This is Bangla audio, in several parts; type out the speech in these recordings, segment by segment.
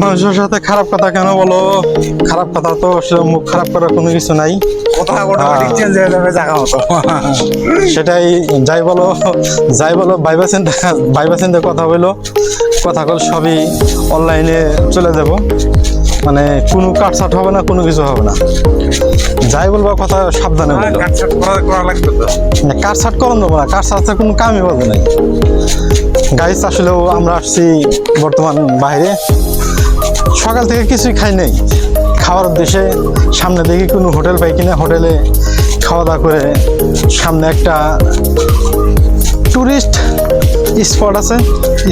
মানুষের সাথে খারাপ কথা কেন বলো? খারাপ কথা তো আসলে মুখ খারাপ করার কোনো কিছু নাই। কথা অটোমেটিক চেঞ্জ হয়ে যাবে জায়গা মতো। সেটাই, যাই বলো ভাইবা চিন্তা কথা বলো, কথা কল সবই অনলাইনে চলে যাব, মানে কোনো কাটছাট হবে না, কোনো কিছু হবে না। যাই বলবো কথা সাবধানে বলো। কাটছাট করা লাগবে তো। কাটছাট করন দেবো না, কাটছাটের কোনো কামই বলবো নাই। গাইস আসলেও আমরা আসছি বর্তমান বাইরে, সকাল থেকে কিছুই খাই নাই, খাওয়ার উদ্দেশ্যে সামনে দেখি কোনো হোটেল পাই কিনা, হোটেলে খাওয়া দাওয়া করে সামনে একটা টুরিস্ট স্পট আছে,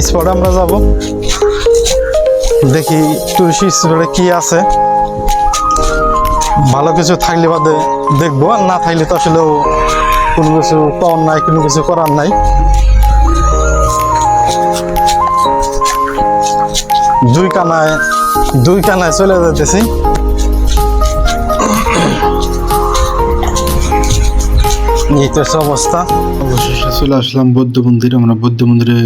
স্পটে আমরা যাব, দেখি টুরিস্ট স্পটে কি আছে, ভালো কিছু থাকলে বাদে দেখবো, আর না থাকলে তো আসলেও কোনো কিছু পাওয়ার নাই, কোনো কিছু করার নাই। দুই কানায় চলে যেতেছি। এই তো অবস্থা। অবশেষে চলে আসলাম বৌদ্ধ মন্দির। আমরা বৌদ্ধ মন্দিরে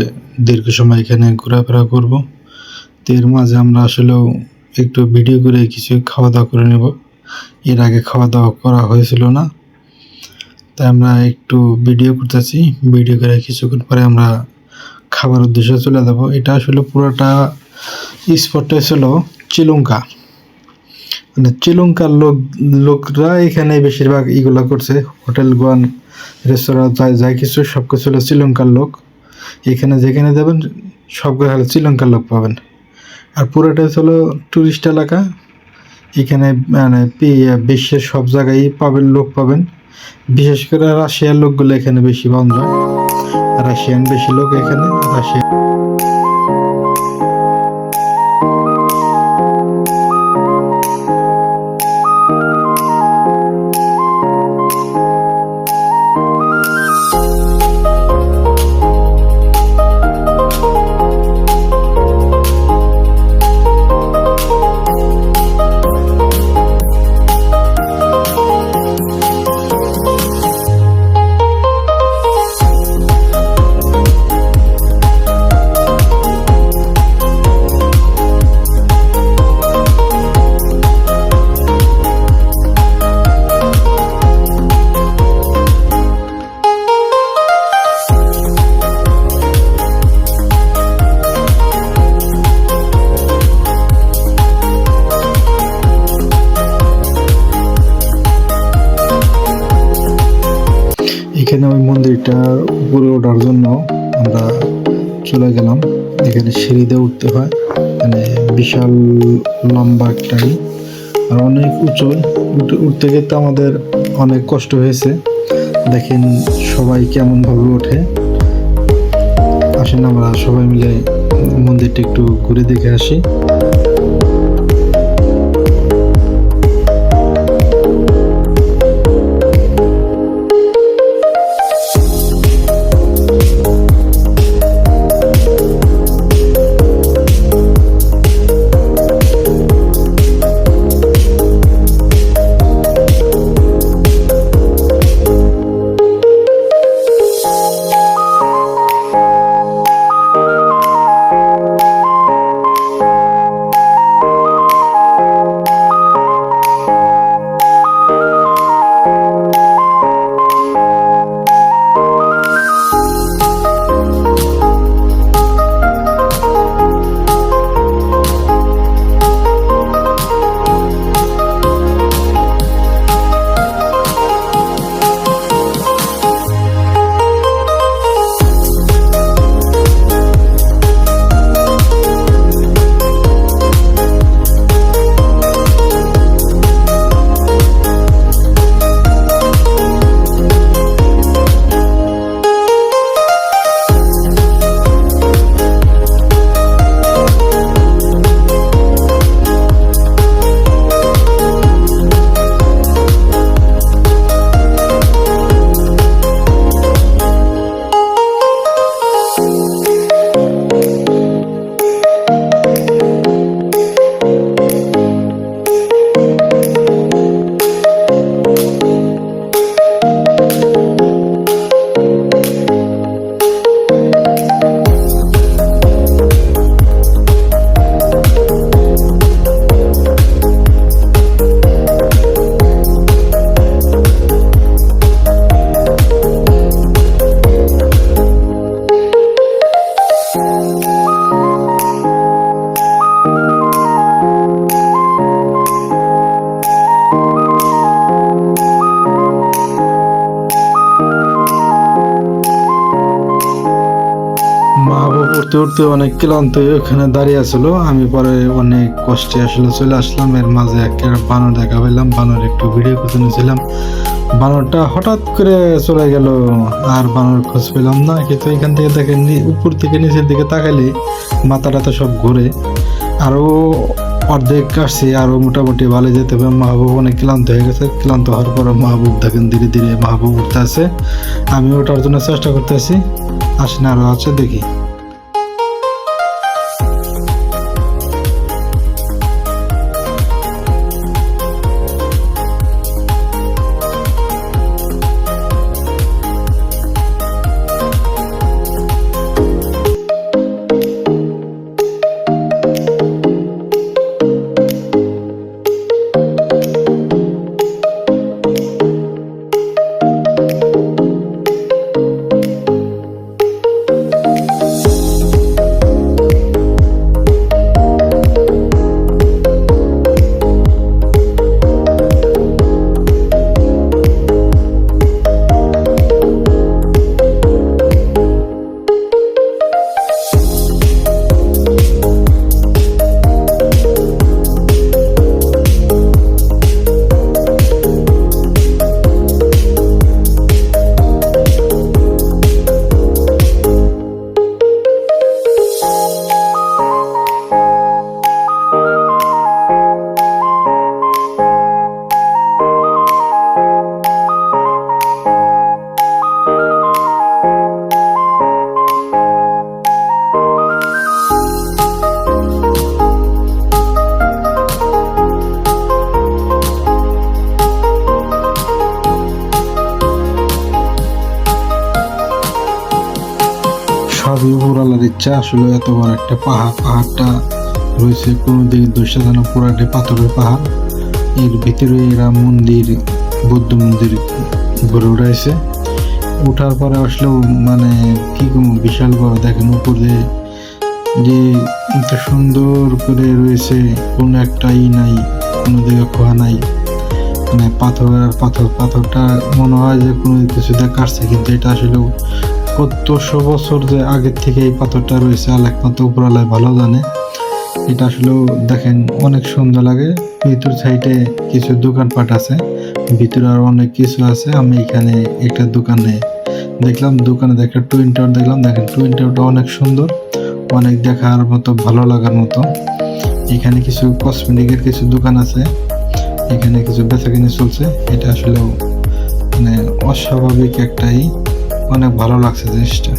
দীর্ঘ সময় এখানে ঘোরাফেরা করব। তো এর মাঝে আমরা আসলেও একটু ভিডিও করে কিছু খাওয়া দাওয়া করে নেব। এর আগে খাওয়া দাওয়া করা হয়েছিল না, তাই আমরা একটু ভিডিও করতেছি। ভিডিও করে কিছুক্ষণ পরে আমরা খাবার উদ্দেশ্যে চলে যাব। এটা আসলে পুরোটা স্পটটা ছিল শ্রীলঙ্কা, মানে শ্রীলঙ্কার লোকরা এখানে বেশিরভাগ এগুলা করছে। হোটেল গোয়ান রেস্তোরাঁ যাই কিছু সব কিছু হলো শ্রীলঙ্কার লোক। এখানে যেখানে যাবেন সবগুলো হলো শ্রীলঙ্কার লোক পাবেন। আর পুরোটা হলো টুরিস্ট এলাকা, এখানে মানে বিশ্বের সব জায়গায় লোক পাবেন। বিশেষ করে রাশিয়ার লোকগুলো এখানে বেশি পাওয়া যায়, রাশিয়ান বেশি লোক এখানে। রাশিয়া এখানে ওই মন্দিরটার উপরে ওঠার জন্য আমরা চলে গেলাম। এখানে সিঁড়ি দিয়ে উঠতে হয়, মানে বিশাল লম্বা একটা, আর অনেক উঁচু। উঠতে গেতে আমাদের অনেক কষ্ট হয়েছে। দেখেন সবাই কেমন ভাবে ওঠে। আসেন আমরা সবাই মিলে মন্দিরটা একটু ঘুরে দেখে আসি। উঠতে অনেক ক্লান্ত হয়ে ওখানে দাঁড়িয়ে আসলো। আমি পরে অনেক কষ্টে আসলে চলে আসলাম। এর মাঝে একটা বানর দেখা পেলাম, বানর একটু ভিডিও করতে নিয়েছিলাম। বানরটা হঠাৎ করে চলে গেল, আর বানর খোঁজ পেলাম না। কিন্তু এখান থেকে দেখেন উপর থেকে নিচের দিকে তাকালে মাথাটা তো সব ঘুরে। আরও অর্ধেক আসছি, আরও মোটামুটি ভালো যেতে হবে। মাহবুব অনেক ক্লান্ত হয়ে গেছে। ক্লান্ত হওয়ার পর মাহবুব দেখেন ধীরে ধীরে মাহবুব উঠতে আছে। আমি ওঠার জন্য চেষ্টা করতে আছি, আসেন আরও আছে দেখি। সবই উপরওয়ালার ইচ্ছা। আসলে এত বড় একটা পাহাড়টা রয়েছে কোনো দিকে দৃশ্য যেন পুরাটি পাথরের পাহাড়। এর ভিতরে এরা মন্দির, বৌদ্ধ মন্দির গড়ে উঠাইছে। উঠার পরে আসলেও মানে কি বিশাল বড়, দেখেন উপরে যে এত সুন্দর করে রয়েছে, কোনো একটা নাই, কোনো দিকে খোয়া নাই, মানে পাথর আর পাথর। পাথরটা মনে হয় যে কোনো কিছুতে কাটছে, কিন্তু এটা আসলেও কতশো বছর যে আগের থেকে এই পাথরটা রয়েছে আর একমাত্র উপরওয়ালায় ভালো জানে। এটা আসলেও দেখেন অনেক সুন্দর লাগে। ভিতর সাইডে কিছু দোকানপাট আছে, ভিতরে আর অনেক কিছু আছে। আমি এখানে একটা দোকানে দেখলাম, দোকানে একটা টুইন টাওয়ার দেখলাম। দেখেন টুইন টাওয়ারটা অনেক সুন্দর, অনেক দেখার মতো, ভালো লাগার মতো। এখানে কিছু কসমেটিকের কিছু দোকান আছে, এখানে কিছু বেচাকেনি চলছে। এটা আসলেও মানে অস্বাভাবিক একটাই, অনেক ভালো লাগছে জিনিসটা।